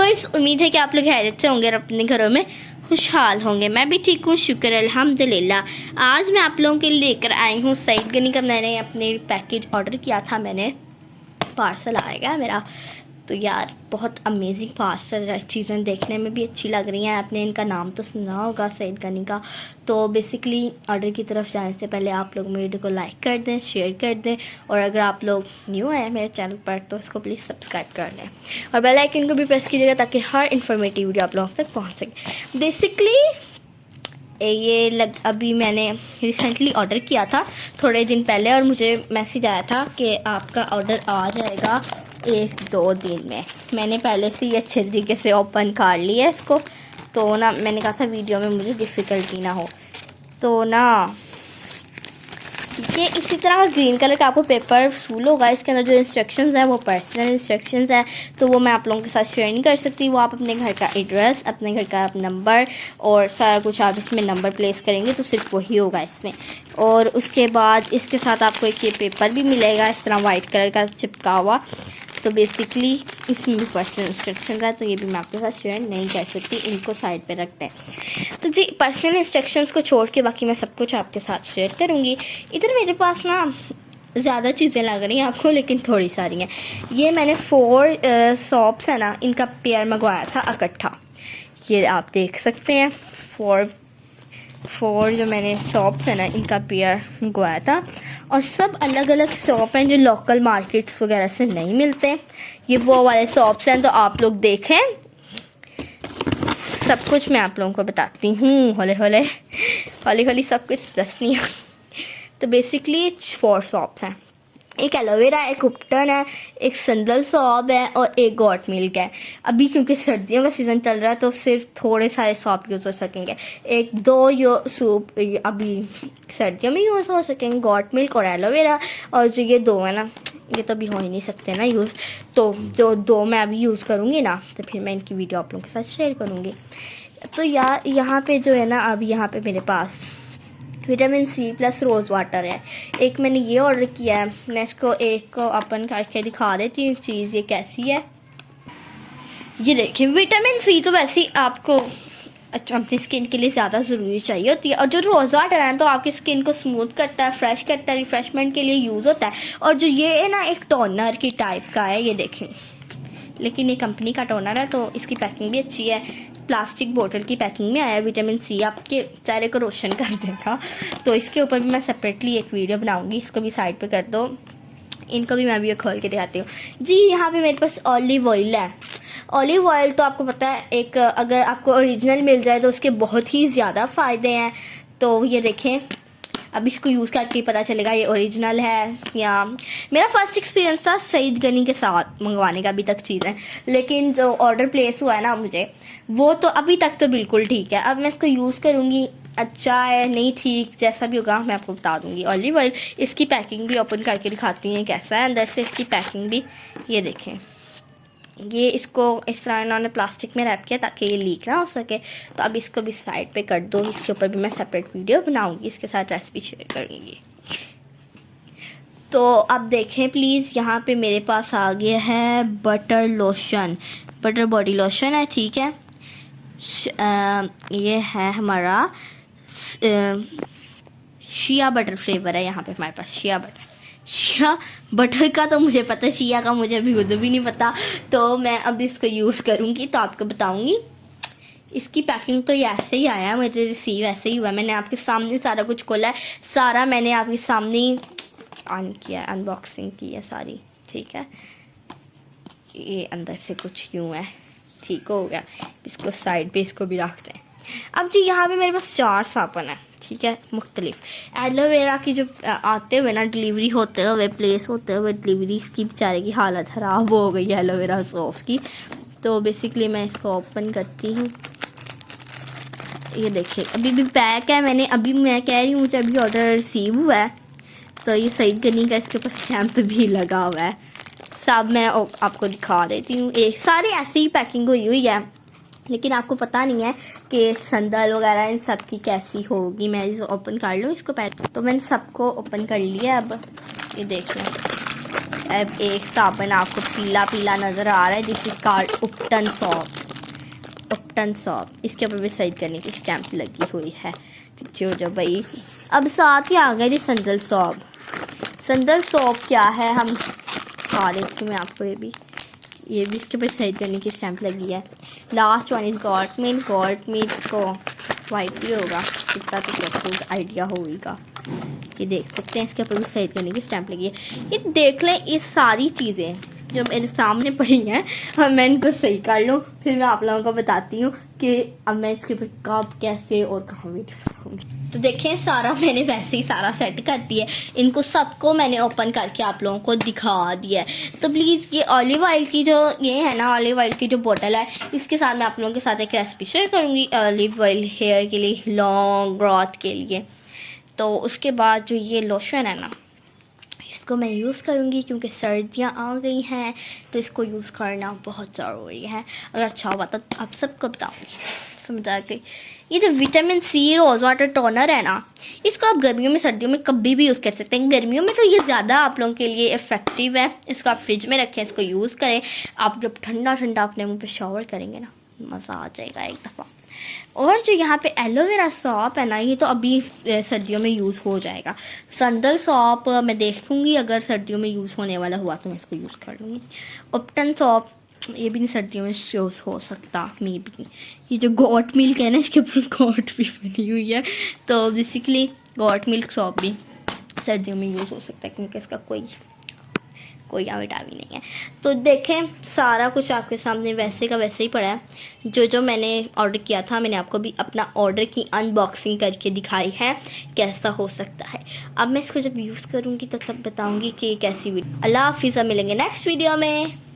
Viewers, उम्मीद है कि आप लोग खैरियत से होंगे और अपने घरों में खुशहाल होंगे। मैं भी ठीक हूँ, शुक्र अल्हम्दुलिल्लाह। आज मैं आप लोगों के लिए लेकर आई हूँ सईद गनी का। मैंने अपने पैकेज ऑर्डर किया था, मैंने पार्सल आएगा मेरा। तो यार बहुत अमेजिंग पार्सल, चीज़ें देखने में भी अच्छी लग रही हैं। आपने इनका नाम तो सुना होगा, सईद गनी का। तो बेसिकली ऑर्डर की तरफ जाने से पहले आप लोग मेरे वीडियो को लाइक कर दें, शेयर कर दें, और अगर आप लोग न्यू हैं मेरे चैनल पर तो इसको प्लीज़ सब्सक्राइब कर लें और बेल आइकन को भी प्रेस कीजिएगा ताकि हर इन्फॉर्मेटिव वीडियो आप लोगों तक पहुँच सके। बेसिकली अभी मैंने रिसेंटली ऑर्डर किया था थोड़े दिन पहले, और मुझे मैसेज आया था कि आपका ऑर्डर आ जाएगा 1-2 दिन में। मैंने पहले से ही अच्छे तरीके से ओपन कर लिया इसको, तो ना मैंने कहा था वीडियो में मुझे डिफ़िकल्टी ना हो। तो ना ये इसी तरह का ग्रीन कलर का आपको पेपर फूल होगा। इसके अंदर जो इंस्ट्रक्शंस हैं वो पर्सनल इंस्ट्रक्शंस हैं, तो वो मैं आप लोगों के साथ शेयर नहीं कर सकती। वो आप अपने घर का एड्रेस, अपने घर का नंबर और सारा कुछ आप इसमें नंबर प्लेस करेंगे तो सिर्फ वही होगा इसमें। और उसके बाद इसके साथ आपको एक ये पेपर भी मिलेगा इस तरह वाइट कलर का चिपका हुआ। तो बेसिकली इसमें भी पर्सनल इंस्ट्रक्शंस है, तो ये भी मैं आपके साथ शेयर नहीं कर सकती, इनको साइड पे रखते हैं। तो जी पर्सनल इंस्ट्रक्शंस को छोड़ के बाकी मैं सब कुछ आपके साथ शेयर करूँगी। इधर मेरे पास ना ज़्यादा चीज़ें लग रही हैं आपको, लेकिन थोड़ी सारी हैं। ये मैंने 4 सॉप्स है ना, इनका पेयर मंगवाया था इकट्ठा। ये आप देख सकते हैं 4 जो मैंने सॉप्स है ना, इनका पेयर मंगवाया था। और सब अलग अलग सॉप हैं जो लोकल मार्केट्स वगैरह से नहीं मिलते। ये वो वाले सॉप्स हैं, तो आप लोग देखें। सब कुछ मैं आप लोगों को बताती हूँ, हौले हौले सब कुछ दसनी है। तो बेसिकली 4 सॉप्स हैं। एक एलोवेरा, एक उपटन है, एक संदल सॉप है और एक गॉट मिल्क है। अभी क्योंकि सर्दियों का सीज़न चल रहा है तो सिर्फ थोड़े सारे सॉप यूज़ हो सकेंगे। 1-2 सूप अभी सर्दियों में यूज़ हो सकेंगे, गॉट मिल्क और एलोवेरा। और जो ये 2 है ना, ये तो अभी हो ही नहीं सकते ना यूज़। तो जो 2 मैं अभी यूज़ करूँगी ना, तो फिर मैं इनकी वीडियो आप लोगों के साथ शेयर करूँगी। तो यार यहाँ पे जो है ना, अभी यहाँ पे मेरे पास vitamin C plus rose water है। एक मैंने ये ऑर्डर किया है, मैं इसको एक को ओपन करके दिखा देती हूँ चीज़ ये कैसी है। ये देखिए, विटामिन सी तो वैसे ही आपको अच्छा अपनी स्किन के लिए ज़्यादा ज़रूरी चाहिए होती है, और जो रोज़ वाटर है तो आपकी स्किन को स्मूथ करता है, फ्रेश करता है, रिफ्रेशमेंट के लिए यूज़ होता है। और जो ये है ना, एक टोनर की टाइप का है, ये देखें। लेकिन ये कंपनी का टोनर है तो इसकी पैकिंग भी अच्छी है। प्लास्टिक बोतल की पैकिंग में आया। विटामिन सी आपके चेहरे को रोशन कर देगा। तो इसके ऊपर भी मैं सेपरेटली एक वीडियो बनाऊंगी, इसको भी साइड पे कर दो। इनको भी मैं भी खोल के दिखाती हूँ जी। यहाँ पे मेरे पास ऑलिव ऑयल है। ऑलिव ऑयल तो आपको पता है, एक अगर आपको ओरिजिनल मिल जाए तो उसके बहुत ही ज़्यादा फ़ायदे हैं। तो ये देखें, अब इसको यूज़ करके पता चलेगा ये ओरिजिनल है या। मेरा फर्स्ट एक्सपीरियंस था सईद गनी के साथ मंगवाने का अभी तक चीज़ें, लेकिन जो ऑर्डर प्लेस हुआ है ना मुझे, वो तो अभी तक तो बिल्कुल ठीक है। अब मैं इसको यूज़ करूँगी, अच्छा है नहीं ठीक जैसा भी होगा मैं आपको बता दूँगी। ऑलिव ऑयल, इसकी पैकिंग भी ओपन करके दिखाती हूँ कैसा है अंदर से। इसकी पैकिंग भी ये देखें, ये इसको इस तरह इन्होंने प्लास्टिक में रैप किया ताकि ये लीक ना हो सके। तो अब इसको भी साइड पे कर दो। इसके ऊपर भी मैं सेपरेट वीडियो बनाऊंगी, इसके साथ रेसिपी शेयर करूंगी। तो अब देखें प्लीज़, यहाँ पे मेरे पास आ गया है butter lotion, butter body lotion है, ठीक है। ये है हमारा शिया बटर फ्लेवर है। यहाँ पे हमारे पास शिया बटर का तो मुझे पता है, शिया का मुझे अभी खुद भी नहीं पता। तो मैं अब इसको यूज़ करूँगी तो आपको बताऊँगी। इसकी पैकिंग तो ये ऐसे ही आया है, मुझे रिसीव ऐसे ही हुआ। मैंने आपके सामने सारा कुछ खोला है, सारा मैंने आपके सामने ऑन किया है, अनबॉक्सिंग की है सारी, ठीक है। ये अंदर से कुछ यूँ है, ठीक हो गया। इसको साइड पे इसको भी रखते हैं। अब जी यहाँ पे मेरे पास 4 साबुन है, ठीक है, मुख्तलिफ। एलोवेरा की जो आते हुए ना, डिलीवरी होते हुए, प्लेस होते हुए डिलीवरी की बेचारे की हालत ख़राब हो गई है एलोवेरा सॉप की। तो बेसिकली मैं इसको ओपन करती हूँ। ये देखिए अभी भी पैक है। मैं कह रही हूँ मुझे अभी ऑर्डर रिसीव हुआ है। तो ये सईद गनी का इसके ऊपर स्टैम्प भी लगा हुआ है। सब मैं आपको दिखा देती हूँ। एक सारी ऐसी ही पैकिंग हुई है, लेकिन आपको पता नहीं है कि संदल वगैरह इन सब की कैसी होगी। मैं इसे ओपन कर लूँ इसको पहले। तो मैंने सबको ओपन कर लिया। अब ये देख लें, अब एक साबुन आपको पीला पीला नज़र आ रहा है, this is called ubtan soap. Ubtan soap, इसके ऊपर भी सही करने की स्टैम्प लगी हुई है। जो भाई अब साथ ही आ गए जी संदल सॉप। संदल सॉप क्या है हम खा देती हूँ मैं आपको। ये भी इसके ऊपर सही करने की स्टैम्प लगी है। Last one is got milk को वाइट भी होगा, इसका तो सबको आइडिया होगा। ये देख सकते हैं इसके ऊपर भी सही करने की स्टैम्प लगी है। ये देख लें, ये सारी चीज़ें जो मेरे सामने पड़ी हैं और मैं इनको सही कर लूँ, फिर मैं आप लोगों को बताती हूँ कि अब मैं इसके ऊपर कब कैसे और कहाँ वीडियो बनाऊंगी। तो देखें सारा मैंने वैसे ही सारा सेट कर दिया है। इनको सबको मैंने ओपन करके आप लोगों को दिखा दिया है। तो प्लीज़ ये ऑलिव ऑयल की जो ये है ना, ऑलिव ऑयल की जो बोतल है, इसके साथ मैं आप लोगों के साथ एक रेसिपी शेयर करूँगी ऑलिव ऑयल हेयर के लिए, लॉन्ग ग्रोथ के लिए। तो उसके बाद जो ये लोशन है ना, इसको मैं यूज़ करूँगी क्योंकि सर्दियाँ आ गई हैं तो इसको यूज़ करना बहुत ज़रूरी है। अगर अच्छा हुआ तो आप सबको बताऊँगी, समझ आ गई। ये जो vitamin C rose water toner है ना, इसको आप गर्मियों में सर्दियों में कभी भी यूज़ कर सकते हैं। गर्मियों में तो ये ज़्यादा आप लोगों के लिए इफ़ेक्टिव है। इसको आप फ्रिज में रखें, इसको यूज़ करें। आप जब ठंडा ठंडा अपने मुँह पे शावर करेंगे ना, मज़ा आ जाएगा एक दफ़ा। और जो यहाँ पे एलोवेरा सॉप है ना, ये तो अभी सर्दियों में यूज़ हो जाएगा। संदल सॉप मैं देखूँगी, अगर सर्दियों में यूज़ होने वाला हुआ तो मैं इसको यूज़ कर लूँगी। उपटन सॉप ये भी नहीं सर्दियों में यूज़ हो सकता, मे बी। ये जो गॉट मिल्क है ना, इसके ऊपर गॉट भी बनी हुई है, तो बेसिकली गॉट मिल्क सॉप भी सर्दियों में यूज़ हो सकता है क्योंकि इसका कोई विटामिन भी नहीं है। तो देखें सारा कुछ आपके सामने वैसे का वैसे ही पड़ा है। जो मैंने ऑर्डर किया था, मैंने आपको भी अपना ऑर्डर की अनबॉक्सिंग करके दिखाई है कैसा हो सकता है। अब मैं इसको जब यूज़ करूँगी तो तब बताऊँगी कि कैसी वीडियो। अल्लाह हाफिज़, मिलेंगे नेक्स्ट वीडियो में।